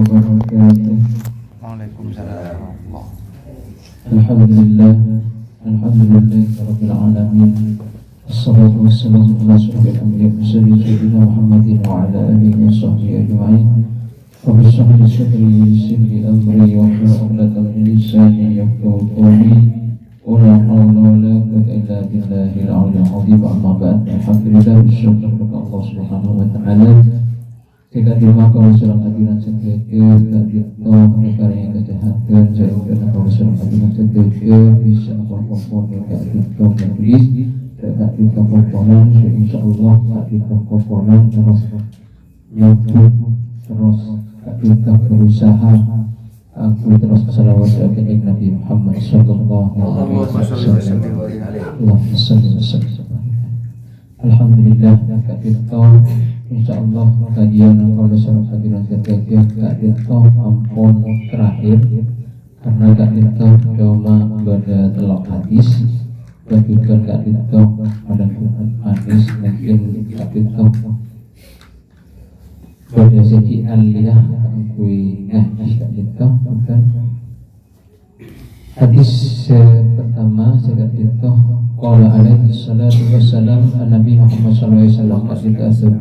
wabarakatuh. Waalaikumsalam warahmatullahi. Alhamdulillah, alhamdulillahirabbil alamin. Wassalatu wassalamu ala asyrofil anbiya'i wa sayyidina Muhammadin wa ala alihi wa sahbihi ajma'in. Rabbi shrah li sadri wa yassir li amri wahlul 'uqdatam min lisani yafqahu qawli. Wala haula wala quwwata illa billahil 'aliyyil 'azim. Amma ba'd. Alhamdulillah, bersyukur kepada Allah Subhanahu wa taala. Jika dimakan usulan hadiran seketika, tak ditolong perkara yang kesehatan, saya ingin usulan hadiran seketika, bisa apa-apa yang tak ditolong yang tulis, tak ditolong komponen, insya Allah tak ditolong komponen, terus nyambung, terus tak ditolong berusaha, aku terus salawat kepada Nabi Muhammad sallallahu alaihi wasallam. Allahumma shalli wa sallim. Alhamdulillah, tak ditolong. InsyaAllah kajian kalau surat hadiran seketika gak ditolong ampun terakhir karena gak ditolong cuma pada telok hadis dan juga gak ditolong pada hadis mungkin gak ditolong pada segi aliyah kui gak ditolong bukan hadis pertama gak ditolong. Qala alaihi salatu wassalam Nabi Muhammad sallallahu alaihi wasallam kasih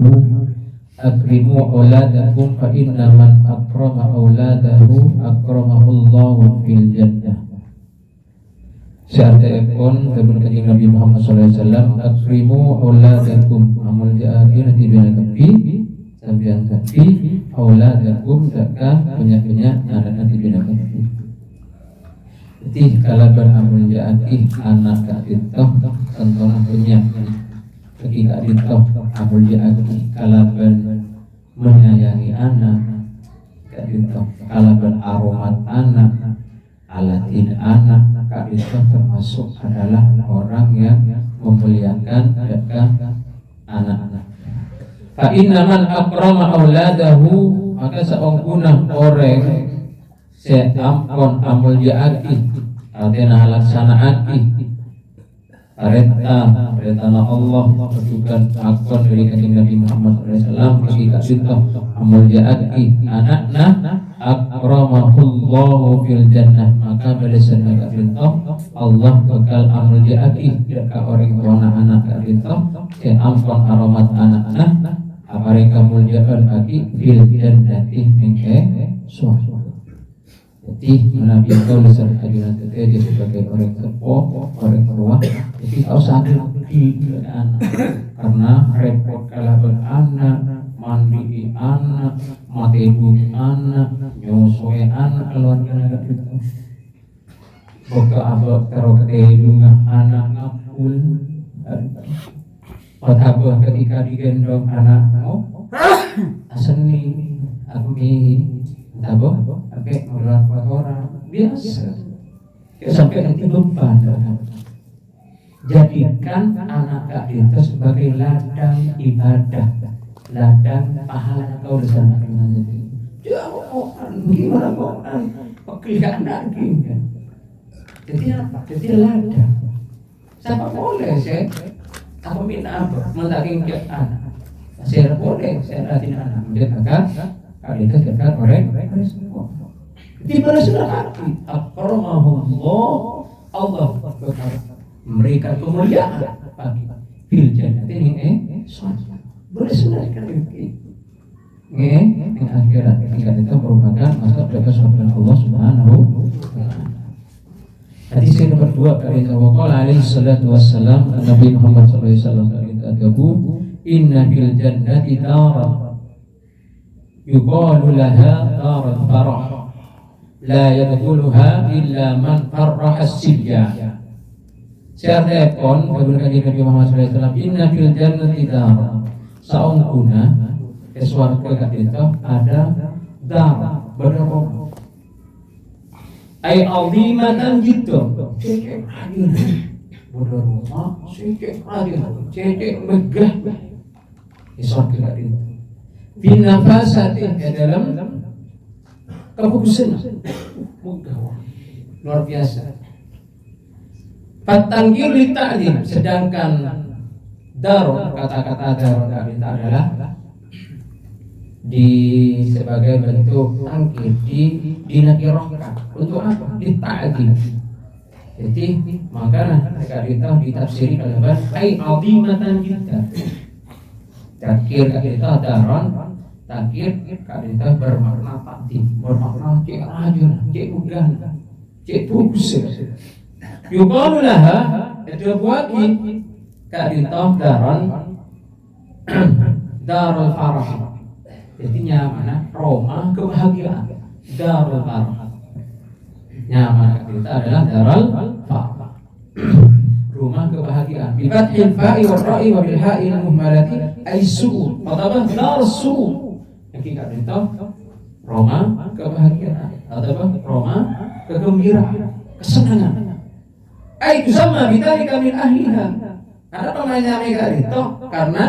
akrimu auladakum fa inna man akrama auladahu akramahullahu fil jannah. Seartikan tabun kanjeng Nabi Muhammad sallallahu alaihi wasallam akrimu auladakum amal ja'akin tibina kafi sambian kafi auladakum takah banyak-banyak anak tibina kafi. Jadi kalau beramal ja'ati anak gak ditoh tentunya punya ketika ditoh amal ja'ati kalau menyayangi anak gak ditoh kalau beraromat anak alatin anak gak ditoh termasuk adalah orang yang memuliakan anak-anak. Fa inna man akrama auladahu maka seorang orang seampun amul ja'ati artinya laksanaati perintah Allah juga akon dari kanjeng Nabi Muhammad SAW ketika kita amul ja'ati anakna akramahullahu fil jannah maka berdasarkan perintah Allah bakal amul ja'ati dekat orang tua anak perintah seampun aromat anak-anak apa yang kamu ja'an bagi fil jannati mengke suatu. Jadi Nabi kau disebut hadiran dia sebagai orang orang tua. Jadi kau sakit anak karena repot kalau beranak, mandi anak, mati anak, nyusui anak keluarga anak itu. Buka abad karo ketidungan anak ngapul. Padahal ketika digendong anak mau seni ami tabok sampai beberapa orang biasa sampai nanti beban. Jadikan anak kak itu sebagai ladang ibadah, ladang pahala kau di sana. Jangan gimana kau pekerjaan lagi. Jadi apa? Jadi ladang. Siapa boleh saya? Aku minta apa? Mentaking ke anak. Saya boleh saya latih anak. Menjadikan kali itu dekat orang semua. Di mana sudah hati akramahullah Allah memberikan kemuliaan bagi fil jannah ini surga. Boleh sudah dikatakan yang akhirat tingkat itu merupakan masuk dalam surga Allah Subhanahu wa taala. Hadis yang nomor 2 dari Rasulullah alaihi salatu wassalam Nabi Muhammad sallallahu alaihi wasallam berkata, "Inna fil jannati daran yuqalu laha darul farah la yadkhuluha illa man farraha as-sibya." Syarepon kebenaran Nabi Muhammad sallallahu alaihi wasallam inna fil jannati daran saungkuna ke swarga itu ada dar benar ay azimatan gitu cekek rajin benar cekek rajin cekek megah di swarga itu binafasati dalam kefokusan luar biasa. Fatanggil ta'lim sedangkan darun kata-kata darun adalah sebagai bentuk tangkid dinakirahkan untuk apa? Dita'dil. Jadi maka mereka ditafsiri kalimat ai azimatan jiddan. Takir kita daran, takir kita bermakna takdim, bermakna cek rajin, cek mudah, cek bagus. Yuqalu laha itu buati kita daran darul farah. Jadi nyaman Roma kebahagiaan, darul farah. Nyaman kita adalah darul farah. Rumah kebahagiaan. Bil fathil fa'i wal ra'i wa bil ha'i al muhmalati ay su'ud. Atau dar su'ud. Yang kita itu Roma kebahagiaan atau Roma kegembiraan, kesenangan. Ay tusamma bidzalika min ahliha. Ada namanya mereka itu karena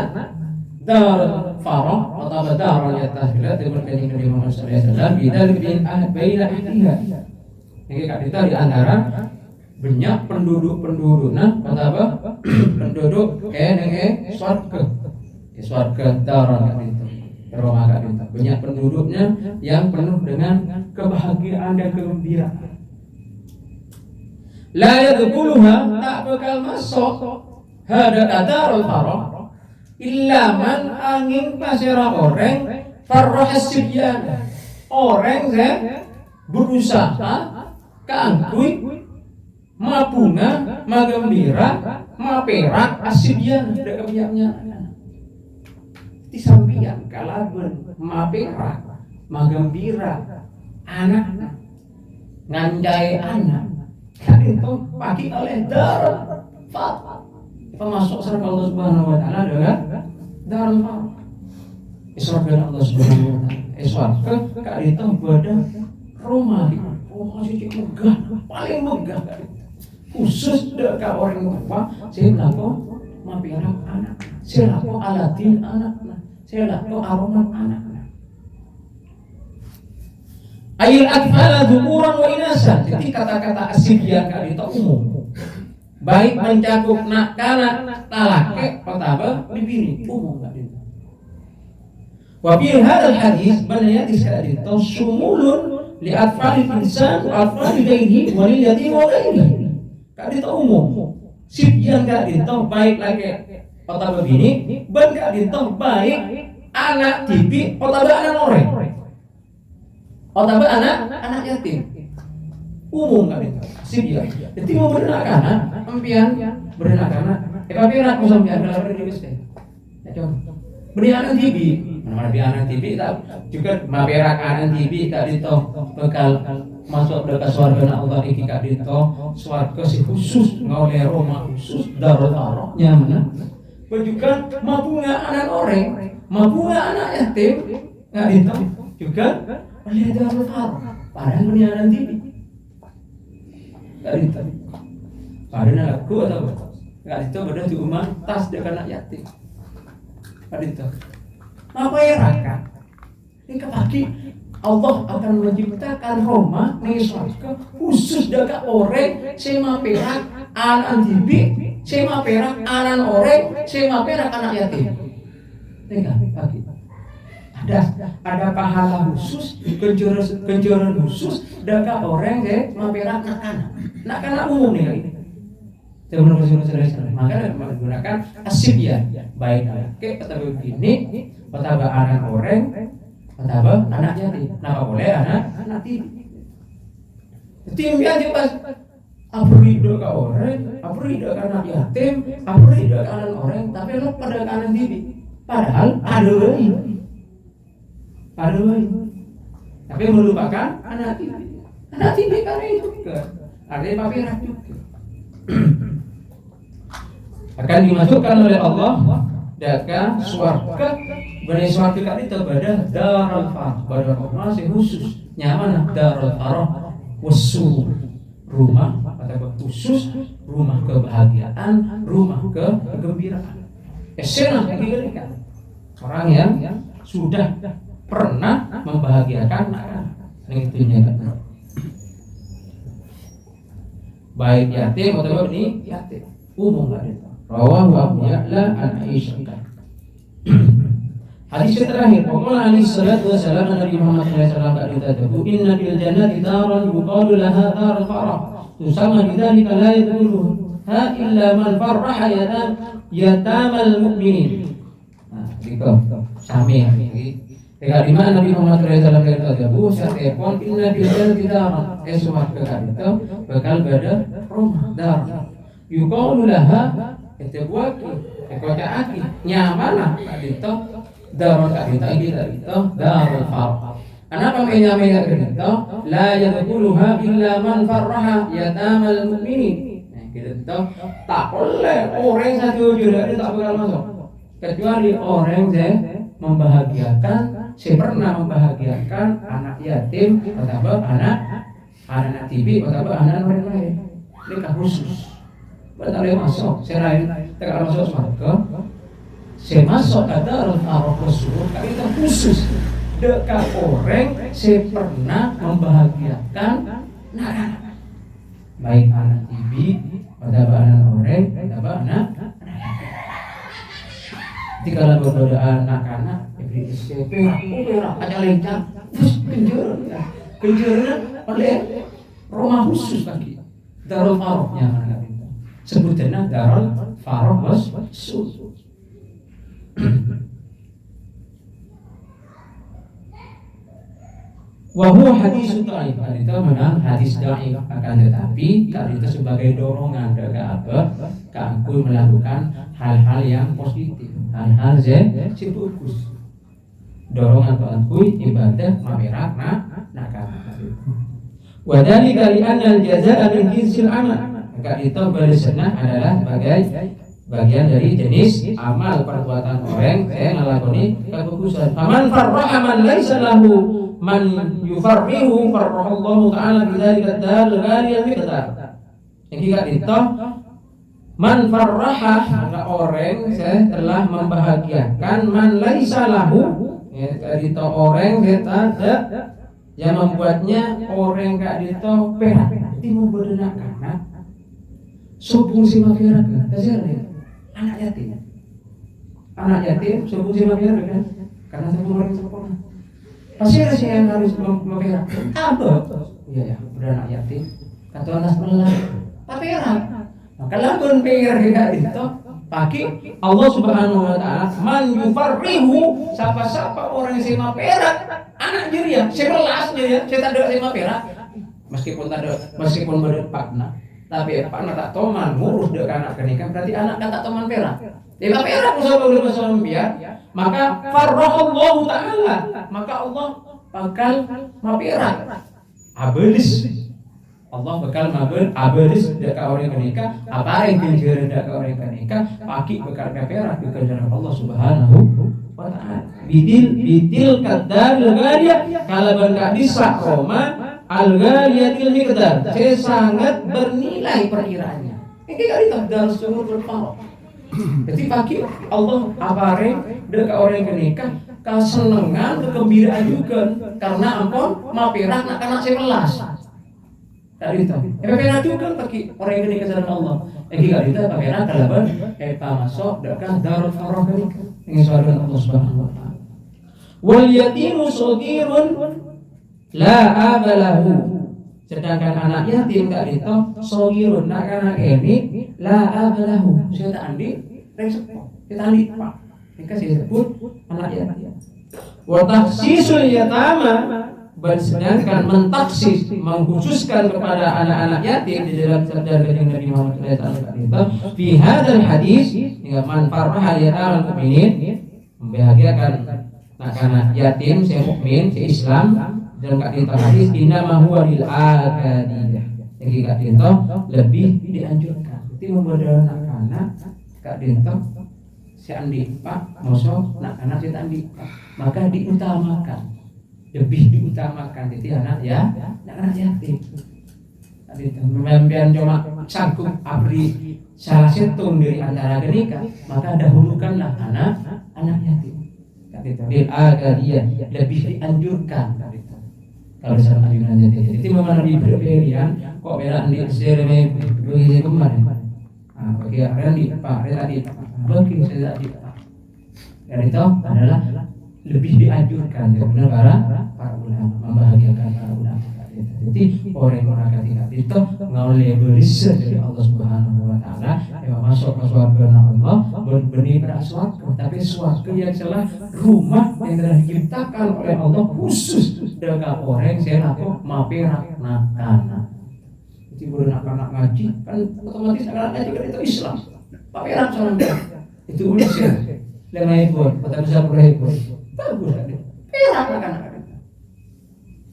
dar farah atau dar yatahila berkaitan dengan Muhammad sallallahu alaihi wasallam bidzalika baina ahliha. Yang kita itu di antara banyak penduduk nah kata apa penduduk swarga daran itu Roma itu banyak penduduknya yang penuh dengan kebahagiaan dan kegembiraan. La yadkhuluha tak bakal masuk hada darul farah illa man angin pasira orang farah sibyan orang yang berusaha kangkui mabunga, magembira, maperak, asibyan, ada kebanyakannya. Di samping kalaban, maperak, magembira, anak, nganjai anak. Kan itu pagi oleh darul farah. Termasuk surga Allah Subhanahu wa taala adalah darul farah. Surga Allah Subhanahu wa taala. Surga kali itu pada Roma suci megah, paling megah. Khusus dekat orang tua, saya laku mampirah anak, saya laku Aladin anak, saya laku Aromat anak. Ayil akfala dhukuran wa inasan. Jadi kata-kata asibyan kali itu umum. Baik mencakup nak kanak, talake, pertama dibini umum kali itu. Wa fi hadzal hadis banaya disadi sumulun li atfalil insan wa atfalil ghairihi wa lil yatim wa ghairihi. Kak itu umum. Sibyan kak itu baik lagi pertama bini, ban kak itu baik anak tipi, pertama anak orang. Pertama anak yatim. Umum kak itu. Sibyan. Jadi mau berenak anak, empian berenak anak. Tapi anak musuh empian dalam berdiri ya coba. Beri anak tipi. Mana anak tipi tak juga maberak anak tipi tak itu bekal masuk ke surga Allah iki kak dito surga si khusus ngoleh Roma khusus darul farah nyaman. Juga mabunga anak orang, mabunga anak yatim kak dito juga oleh darul farah. Padahal punya anak tipi kak dito. Padahal aku atau kak dito pada di rumah tas dengan anak yatim kak dito. Apa ya raka? Ini pagi Allah akan menciptakan Roma ning surga khusus daga orang sema perak anak didik, sema perak anak orang, sema perak anak yatim. Tengah pagi. Ada pahala khusus, kenjuran khusus daga orang sema perak anak-anak. Anak-anak umum nih kali. Sebelum saudara-saudara, maka menggunakan asibyan baik laki atau bini, atau anak orang atau anak yatim. Nah, boleh anak tipi. Tim yang jelas aprido ke orang, aprido ke anak yatim, aprido ke anak orang, tapi lo pada anak tipi. Padahal ada lain. Tapi melupakan anak tipi. Anak tipi karena itu juga ada papirak juga. Akan dimasukkan oleh Allah dalam surga. Bani surga kali itu pada darul farah, pada rumah khusus nyaman darul farah wasu rumah atau khusus rumah kebahagiaan, rumah kegembiraan. Senang diberikan orang yang sudah pernah membahagiakan yang itunya baik yatim atau ini yatim umum nggak ada. Rawahu Abu Ya'la an Aisyah. Hadis yang terakhir, qala alaihi salatu wasallam Nabi Muhammad sallallahu alaihi wasallam, "Inna fil jannati daran yuqalu laha darul farah, tusamma bidzalika la yadkhuluha illa man farraha yatamal mu'minin." Nah, itu sami iki. Ketika di mana Nabi Muhammad sallallahu alaihi wasallam berkata, "Satepon inna fil jannati daran." Suatu itu bakal ada rumah dar. Yuqalu laha etabuaki, ekocaaki, nyamanah kadito darul kadito iki kadito darul farah. Kenapa menyamai kadito? La yadkhuluha illa man farraha yatamal mu'minin. Nah, kadito tak boleh orang satu juga tak bakal masuk. Kecuali orang yang membahagiakan, pernah membahagiakan anak yatim atau anak TV atau anak mereka lain. Mereka khusus. Berarti masuk, selain tidak masuk surga, saya masuk ke dalam arah Rasul. Kita khusus dekat orang saya pernah membahagiakan anak-anak, baik anak TV, atau anak orang, atau anak. Jika ada beberapa anak-anak, diberi SPP, ada lencang, terus penjara oleh rumah khusus lagi, darul farahnya mana? Sebutannya darul farah was sul. Wahyu hadis dhaif, itu memang hadis dhaif, akan tetapi kalau itu sebagai dorongan ke apa? Aku melakukan hal-hal yang positif, hal-hal yang bagus. Dorongan ke aku ibadah mamerak nakal. Wadhalika li anna al-jazaa'a min jinsil amal. Maka itu balasannya adalah sebagai bagian dari jenis amal perbuatan orang yang ngelakoni kebagusan. Faman farraha man laisa lahu man yufarrihu farrahallahu ta'ala bidzalika ad-dar ghaliyal miqdar. Yang itu man farraha, maka orang telah membahagiakan man laisa lahu, itu orang yang membuatnya orang itu perak dimubadanakan. Sobung si mafiara kan, anak yatim, sobung si mafiara kan, karena sama orang sempurna. Pasti ada yang harus mafiara. Apa? Iya ya, udah anak yatim, kata anak melah, mafiara. Maka lamun mafiara itu, pagi Allah Subhanahu Wa Taala man yufarrihu, siapa orang si mafiara, anak jiriya, 11 jiriya, saya tak ada si mafiara, meskipun berpakna. Tapi anak tak toman ngurus dek anak kenikah, berarti anak kan tak toman perak. Lima perak usaha belum masalah biar, maka farrahallahu ta'ala, maka Allah bakal maperak abelis. Allah bakal abelis dek orang kenikah, apa yang dijere dek orang kenikah, pagi bakal perak bakal dalam Allah Subhanahu wa ta'ala. Bidil kadar legaria kalau bangka disak Roma al-ghaliyatil miqdar, saya sangat bernilai perkiraannya. Ini kita harus sungguh berfarah. Jadi pagi Allah apare dekat orang kenikah kesenangan, kegembiraan juga karena ampun maperak nak anak 11. Tadi itu. Maperak juga bagi orang yang kenikah dengan Allah. Kita maperak kalaban masuk dekat darul farah kenikah. Ini soalan Allah Subhanahu wa taala. Wal yatimu shaghirun la abalahu, sedangkan anak yatim gak itu sogirun, anak ini la abalahu, saya tak andi resepon, kita andi pak, ini saya sebut anak yatim. Wa takhsisul yatama, sedangkan mentaksis, mengkhususkan kepada anak-anak yatim di dalam sabda Nabi Muhammad SAW. Fi hadzal hadis, man farraha yatamal mu'minin, membahagiakan anak yatim, si mukmin, si Islam. Dan kak Dinto hadis inama huwa lil akadidah. Jadi kak Dinto lebih dianjurkan. Jadi membuat anak-anak kak Dinto si andi pak mosok anak si andi pak, maka diutamakan, lebih diutamakan. Jadi anak ya, anak yatim. Kak Dinto membiarkan cuma sanggup abri salah satu dari antara kenikah, maka dahulukanlah anak yatim. Kak Dinto lil akadidah lebih dianjurkan. Kalau misalnya Nabi menanjati, itu memang Nabi berpilihan kok berak di sereme bagi kemarin. Bagi orang di pak, tadi bagi saya tadi. Dan itu adalah lebih dianjurkan daripada para ulama, membahagiakan para ulama. Jadi orang ketika itu ngoleh berisir dari Allah Subhanahu Wa Taala, yang masuk ke surga Allah, benih beraswak, tapi suatu yang telah rumah yang telah diciptakan oleh Allah khusus dengan orang yang aku mapirak nakana. Jadi anak-anak ngaji kan otomatis anak ngaji kan itu Islam. Mapirak saja itu unsur. Dengan itu, kata besar itu bagus kan? Pirak anak-anak.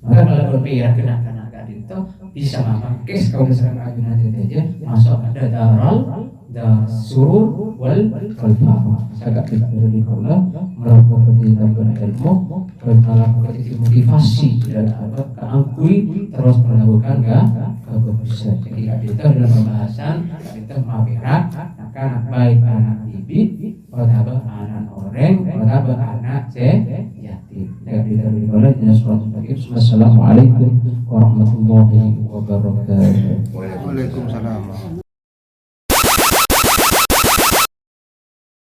Maka kalau berpirak anak-anak itu bisa memangkis kalau misalkan ajunan itu aja masuk ada surur wal farah. Sangat kita beri Allah melakukan pendidikan ilmu dan melakukan motivasi dan keangkui terus melakukan kebagusan. Jadi kita dalam pembahasan kita mafirat akan baik anak bibi atau anak orang atau anak yatim. Jadi kita beri Allah jelas suatu. Assalamualaikum warahmatullahi wabarakatuh. Waalaikumsalam.